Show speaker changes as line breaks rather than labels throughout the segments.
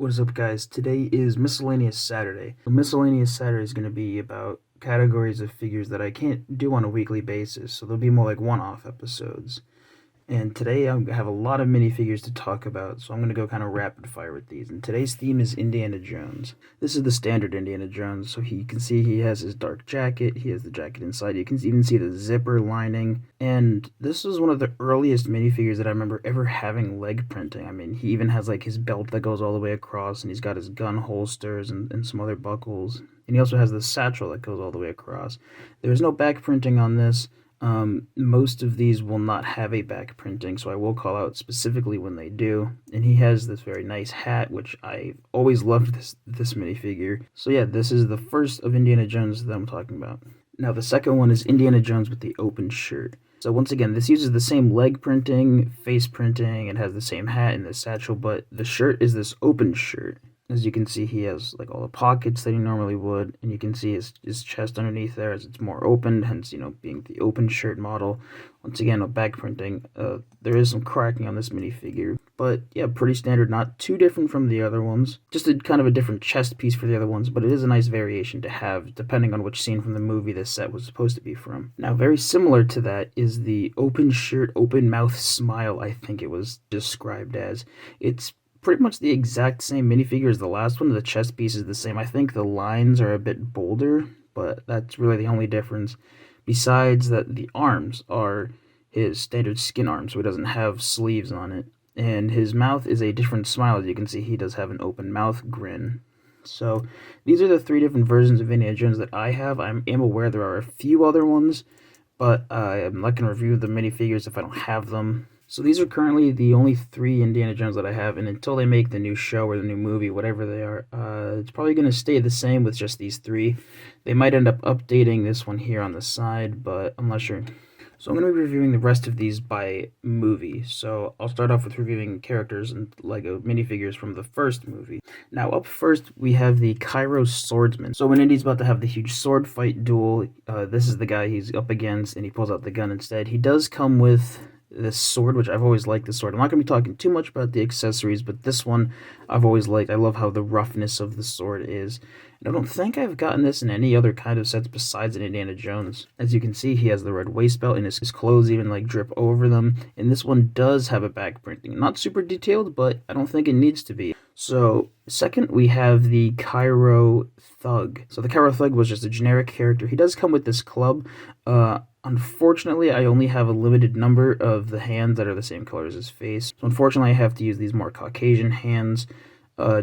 What is up, guys? Today is Miscellaneous Saturday. Miscellaneous Saturday is going to be about categories of figures that I can't do on a weekly basis, so there'll be more like one-off episodes. And today I have a lot of minifigures to talk about, so I'm going to go kind of rapid fire with these. And today's theme is Indiana Jones. This is the standard Indiana Jones, so you can see he has his dark jacket, he has the jacket inside, you can even see the zipper lining. And this is one of the earliest minifigures that I remember ever having leg printing. I mean, he even has like his belt that goes all the way across, and he's got his gun holsters and some other buckles. And he also has the satchel that goes all the way across. There is no back printing on this. Most of these will not have a back printing, so I will call out specifically when they do. And he has this very nice hat, which I always loved this minifigure. So yeah, this is the first of Indiana Jones that I'm talking about. Now the second one is Indiana Jones with the open shirt. So once again, this uses the same leg printing, face printing, it has the same hat and the satchel, but the shirt is this open shirt. As you can see, he has like all the pockets that he normally would, and you can see his chest underneath there as it's more open, hence, being the open shirt model. Once again, with back printing, there is some cracking on this minifigure, but yeah, pretty standard, not too different from the other ones. Just a kind of a different chest piece for the other ones, but it is a nice variation to have, depending on which scene from the movie this set was supposed to be from. Now, very similar to that is the open shirt, open mouth smile, I think it was described as. It's pretty much the exact same minifigure as the last one. The chest piece is the same. I think the lines are a bit bolder, but that's really the only difference. Besides that, the arms are his standard skin arms, so he doesn't have sleeves on it. And his mouth is a different smile. As you can see, he does have an open mouth grin. So these are the three different versions of Indiana Jones that I have. I am aware there are a few other ones, but I'm not going to review the minifigures if I don't have them. So these are currently the only three Indiana Jones that I have, and until they make the new show or the new movie, whatever they are, it's probably going to stay the same with just these three. They might end up updating this one here on the side, but I'm not sure. So I'm going to be reviewing the rest of these by movie. So I'll start off with reviewing characters and Lego minifigures from the first movie. Now up first, we have the Cairo Swordsman. So when Indy's about to have the huge sword fight duel, this is the guy he's up against, and he pulls out the gun instead. He does come with this sword, which I've always liked this sword. I'm not going to be talking too much about the accessories, but this one I've always liked. I love how the roughness of the sword is. And I don't think I've gotten this in any other kind of sets besides in Indiana Jones. As you can see, he has the red waist belt, and his clothes even like drip over them. And this one does have a back printing. Not super detailed, but I don't think it needs to be. So second, we have the Cairo Thug. So the Cairo Thug was just a generic character. He does come with this club. Unfortunately, I only have a limited number of the hands that are the same color as his face. So unfortunately, I have to use these more Caucasian hands,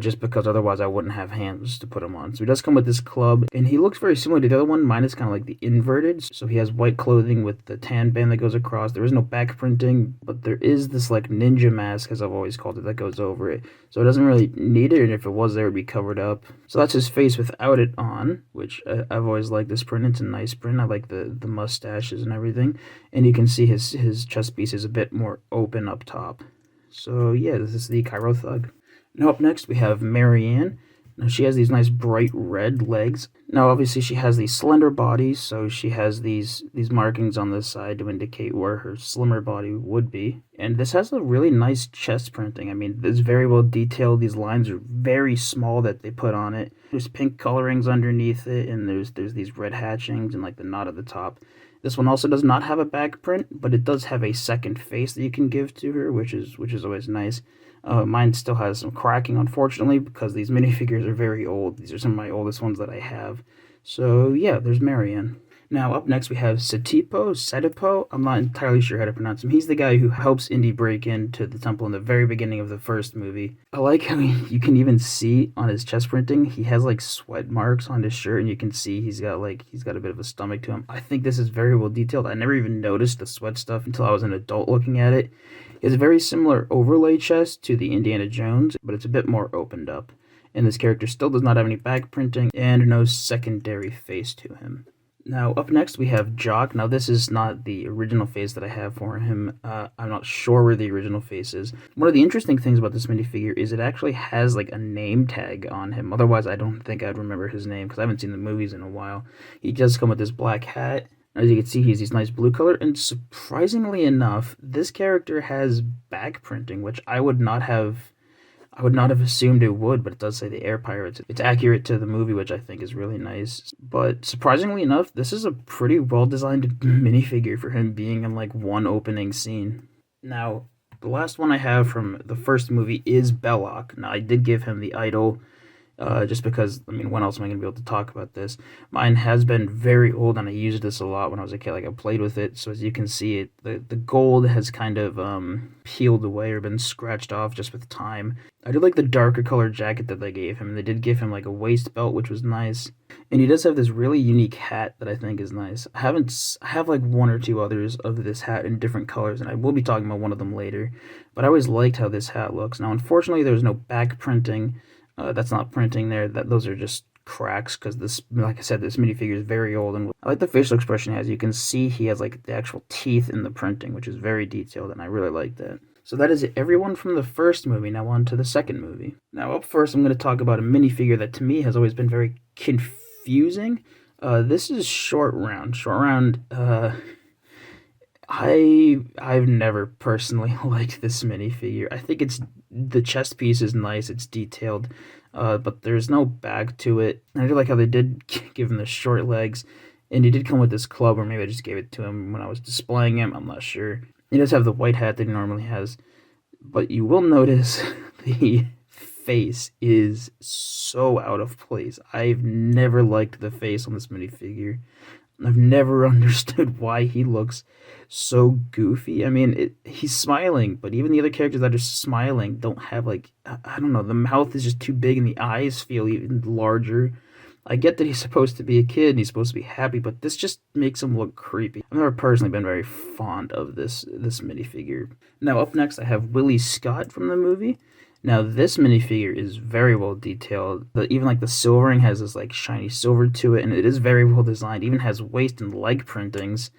just because otherwise I wouldn't have hands to put him on. So he does come with this club, and he looks very similar to the other one. Mine is kind of like the inverted. So he has white clothing with the tan band that goes across. There is no back printing, but there is this like ninja mask, as I've always called it, that goes over it. So it doesn't really need it, and if it was there, it would be covered up. So that's his face without it on, which I've always liked this print. It's a nice print. I like the mustaches and everything. And you can see his chest piece is a bit more open up top. So yeah, this is the Cairo Thug. Now up next we have Marianne. Now she has these nice bright red legs. Now obviously she has these slender bodies, so she has these markings on this side to indicate where her slimmer body would be. And this has a really nice chest printing. I mean, it's very well detailed. These lines are very small that they put on it. There's pink colorings underneath it, and there's these red hatchings and like the knot at the top. This one also does not have a back print, but it does have a second face that you can give to her, which is always nice. Mine still has some cracking, unfortunately, because these minifigures are very old. These are some of my oldest ones that I have. So yeah, there's Marianne. Now up next we have Setipo. I'm not entirely sure how to pronounce him. He's the guy who helps Indy break into the temple in the very beginning of the first movie. I like how you can even see on his chest printing, he has like sweat marks on his shirt, and you can see he's got a bit of a stomach to him. I think this is very well detailed. I never even noticed the sweat stuff until I was an adult looking at it. He has a very similar overlay chest to the Indiana Jones, but it's a bit more opened up. And this character still does not have any back printing and no secondary face to him. Now, up next, we have Jock. Now, this is not the original face that I have for him. I'm not sure where the original face is. One of the interesting things about this minifigure is it actually has, like, a name tag on him. Otherwise, I don't think I'd remember his name, because I haven't seen the movies in a while. He does come with this black hat. As you can see, he's nice blue color, and surprisingly enough, this character has back printing, which I would not have I would not have assumed it would, but it does say the air pirates. It's accurate to the movie, which I think is really nice. But surprisingly enough, this is a pretty well-designed minifigure for him being in like one opening scene. Now, the last one I have from the first movie is Bellock. Now, I did give him the idol just because, I mean, when else am I going to be able to talk about this? Mine has been very old, and I used this a lot when I was a kid. Like, I played with it, so as you can see, the gold has kind of peeled away or been scratched off just with time. I did like the darker colored jacket that they gave him, and they did give him, like, a waist belt, which was nice. And he does have this really unique hat that I think is nice. I have, like, one or two others of this hat in different colors, and I will be talking about one of them later. But I always liked how this hat looks. Now, unfortunately, there's no back printing. That's not printing there. Those are just cracks because this, like I said, this minifigure is very old, and I like the facial expression he has. You can see he has like the actual teeth in the printing, which is very detailed, and I really like that. So that is everyone from the first movie. Now on to the second movie. Now up first, I'm going to talk about a minifigure that to me has always been very confusing. This is Short Round. Short Round. I've never personally liked this minifigure. I think the chest piece is nice, it's detailed, but there's no back to it. And I do like how they did give him the short legs, and he did come with this club, or maybe I just gave it to him when I was displaying him, I'm not sure. He does have the white hat that he normally has, but you will notice the face is so out of place. I've never liked the face on this minifigure. I've never understood why he looks so goofy. I mean, he's smiling, but even the other characters that are smiling don't have, like, I don't know, the mouth is just too big and the eyes feel even larger. I get that he's supposed to be a kid and he's supposed to be happy, but this just makes him look creepy. I've never personally been very fond of this minifigure. Now, up next, I have Willie Scott from the movie. Now, this minifigure is very well detailed. Even like the silvering has this like shiny silver to it, and it is very well designed. It even has waist and leg printings,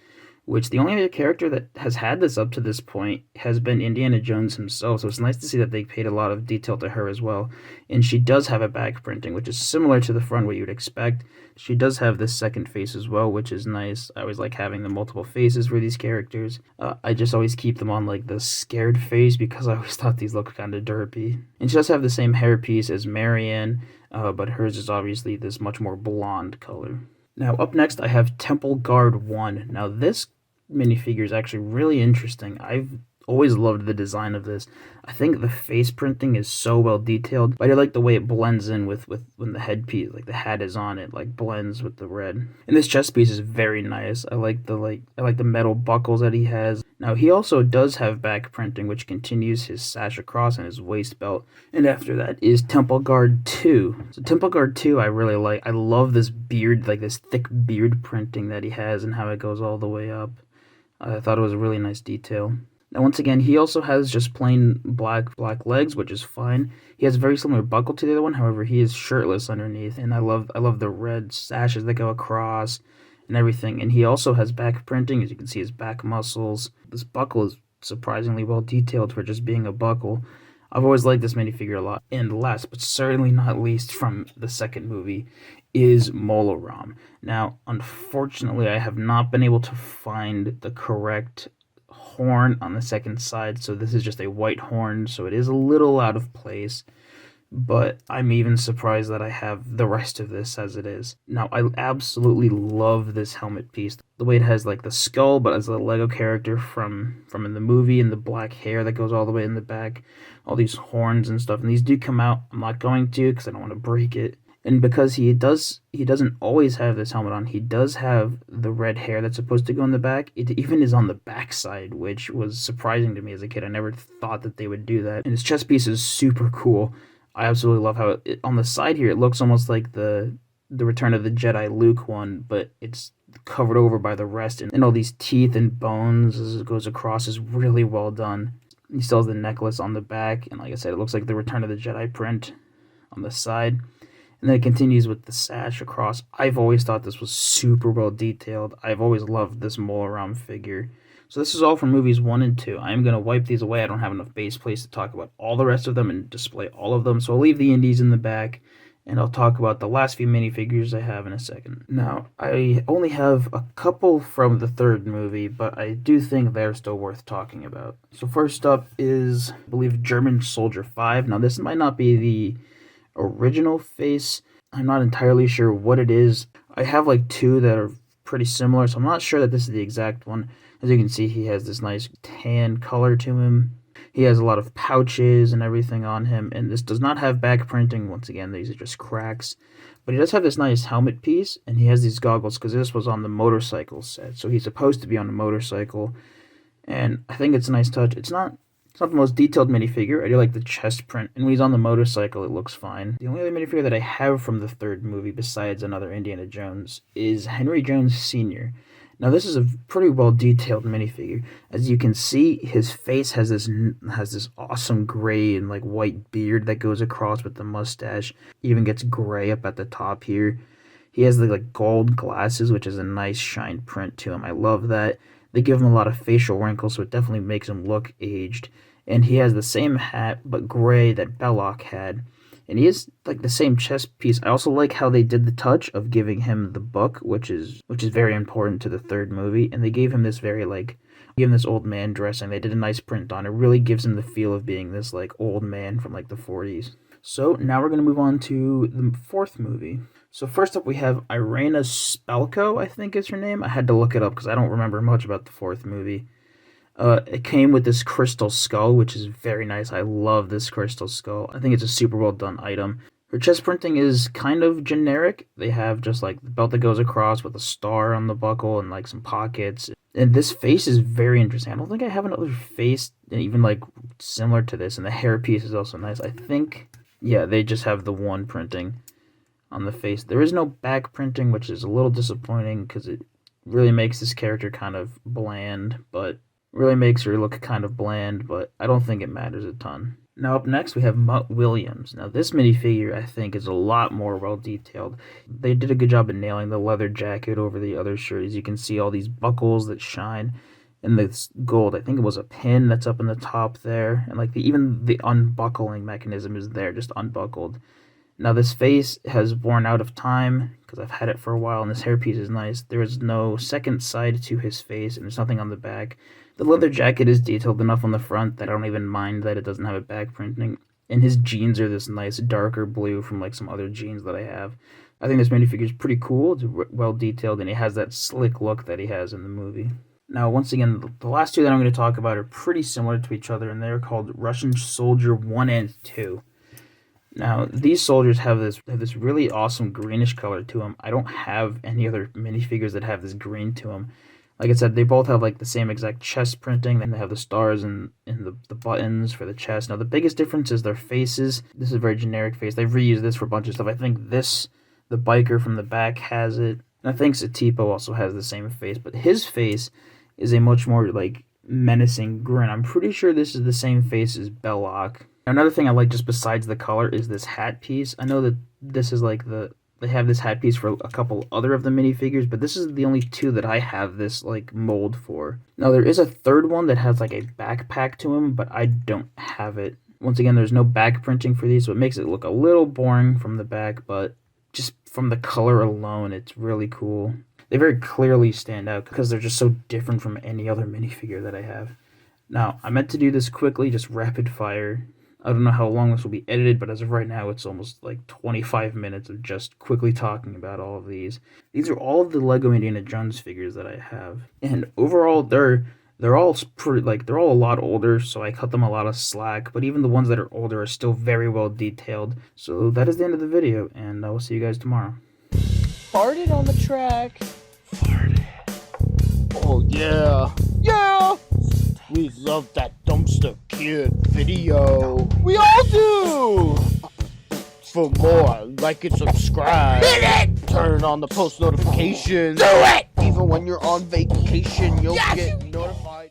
which the only other character that has had this up to this point has been Indiana Jones himself. So it's nice to see that they paid a lot of detail to her as well. And she does have a back printing, which is similar to the front, what you would expect. She does have this second face as well, which is nice. I always like having the multiple faces for these characters. I just always keep them on like the scared face because I always thought these looked kind of derpy. And she does have the same hairpiece as Marianne, but hers is obviously this much more blonde color. Now up next I have Temple Guard 1. Now this minifigure is actually really interesting. I've always loved the design of this. I think the face printing is so well detailed, but I like the way it blends in with when the headpiece, like the hat is on it, like blends with the red. And this chest piece is very nice. I like the metal buckles that he has. Now he also does have back printing, which continues his sash across and his waist belt. And after that is Temple Guard 2. So Temple Guard 2 I really like. I love this beard, like this thick beard printing that he has and how it goes all the way up. I thought it was a really nice detail. Now, once again, he also has just plain black legs, which is fine. He has a very similar buckle to the other one. However, he is shirtless underneath, and I love the red sashes that go across and everything. And he also has back printing, as you can see, his back muscles. This buckle is surprisingly well detailed for just being a buckle. I've always liked this minifigure a lot. And last, but certainly not least from the second movie, is Molorom. Now, unfortunately, I have not been able to find the correct horn on the second side, so this is just a white horn, so it is a little out of place, but I'm even surprised that I have the rest of this as it is. Now, I absolutely love this helmet piece. The way it has like the skull, but as a Lego character from in the movie, and the black hair that goes all the way in the back, all these horns and stuff, and these do come out. I'm not going to because I don't want to break it. And because he doesn't always have this helmet on, he does have the red hair that's supposed to go in the back. It even is on the back side, which was surprising to me as a kid. I never thought that they would do that. And his chest piece is super cool. I absolutely love how on the side here, it looks almost like the Return of the Jedi Luke one, but it's covered over by the rest. And all these teeth and bones as it goes across is really well done. He still has the necklace on the back. And like I said, it looks like the Return of the Jedi print on the side. And then it continues with the sash across. I've always thought this was super well detailed. I've always loved this Molorom figure. So this is all from movies 1 and 2. I'm going to wipe these away. I don't have enough base place to talk about all the rest of them and display all of them. So I'll leave the indies in the back and I'll talk about the last few minifigures I have in a second. Now, I only have a couple from the third movie, but I do think they're still worth talking about. So first up is, I believe, German Soldier 5. Now, this might not be the original face. I'm not entirely sure what it is. I have like two that are pretty similar, so I'm not sure that this is the exact one. As you can see, he has this nice tan color to him. He has a lot of pouches and everything on him, and this does not have back printing. Once again, these are just cracks. But he does have this nice helmet piece, and he has these goggles because this was on the motorcycle set, so he's supposed to be on a motorcycle. And I think it's a nice touch. It's not the most detailed minifigure. I do like the chest print, and when he's on the motorcycle, it looks fine. The only other minifigure that I have from the third movie, besides another Indiana Jones, is Henry Jones Sr. Now, this is a pretty well detailed minifigure. As you can see, his face has this awesome gray and like white beard that goes across with the mustache. He even gets gray up at the top here. He has the like gold glasses, which is a nice shine print to him. I love that. They give him a lot of facial wrinkles, so it definitely makes him look aged. And he has the same hat, but gray, that Bellock had. And he has like the same chest piece. I also like how they did the touch of giving him the book, which is very important to the third movie. And they gave him this this old man dressing. They did a nice print on it. Really gives him the feel of being this like old man from like the 40s. So now we're gonna move on to the fourth movie. So first up we have Irena Spelko, I think is her name. I had to look it up because I don't remember much about the fourth movie. It came with this crystal skull, which is very nice. I love this crystal skull. I think it's a super well done item. Her chest printing is kind of generic. They have just like the belt that goes across with a star on the buckle and like some pockets. And this face is very interesting. I don't think I have another face even like similar to this. And the hair piece is also nice. I think, yeah, they just have the one printing on the face. There is no back printing, which is a little disappointing because it really makes this character kind of bland, but really makes her look kind of bland, but I don't think it matters a ton. Now up next we have Mutt Williams. Now this minifigure I think is a lot more well detailed. They did a good job of nailing the leather jacket over the other shirt. As you can see, all these buckles that shine, and this gold, I think it was a pin that's up in the top there, and like even the unbuckling mechanism is there, just unbuckled. Now this face has worn out of time because I've had it for a while, and this hairpiece is nice. There is no second side to his face, and there's nothing on the back. The leather jacket is detailed enough on the front that I don't even mind that it doesn't have a back printing. And his jeans are this nice darker blue from like some other jeans that I have. I think this minifigure is pretty cool. It's well detailed, and he has that slick look that he has in the movie. Now, once again, the last two that I'm going to talk about are pretty similar to each other, and they're called Russian Soldier 1 and 2. Now, these soldiers have this really awesome greenish color to them. I don't have any other minifigures that have this green to them. Like I said, they both have like the same exact chest printing, and they have the stars and the buttons for the chest. Now, the biggest difference is their faces. This is a very generic face. They've reused this for a bunch of stuff. I think the biker from the back has it. And I think Satipo also has the same face, but his face is a much more like menacing grin. I'm pretty sure this is the same face as Bellock. Another thing I like just besides the color is this hat piece. I know that this is like they have this hat piece for a couple other of the minifigures, but this is the only two that I have this like mold for. Now there is a third one that has like a backpack to him, but I don't have it. Once again, there's no back printing for these, so it makes it look a little boring from the back, but just from the color alone, it's really cool. They very clearly stand out because they're just so different from any other minifigure that I have. Now, I meant to do this quickly, just rapid fire. I don't know how long this will be edited, but as of right now, it's almost like 25 minutes of just quickly talking about all of these. These are all of the Lego Indiana Jones figures that I have, and overall, they're all pretty they're all a lot older, so I cut them a lot of slack. But even the ones that are older are still very well detailed. So that is the end of the video, and I will see you guys tomorrow.
Farted on the track. Farted. Oh yeah, yeah. We love that Dumpster Kid video. We all do! For more, like and subscribe. Hit it! Turn on the post notifications. Do it! Even when you're on vacation, you'll get notifications.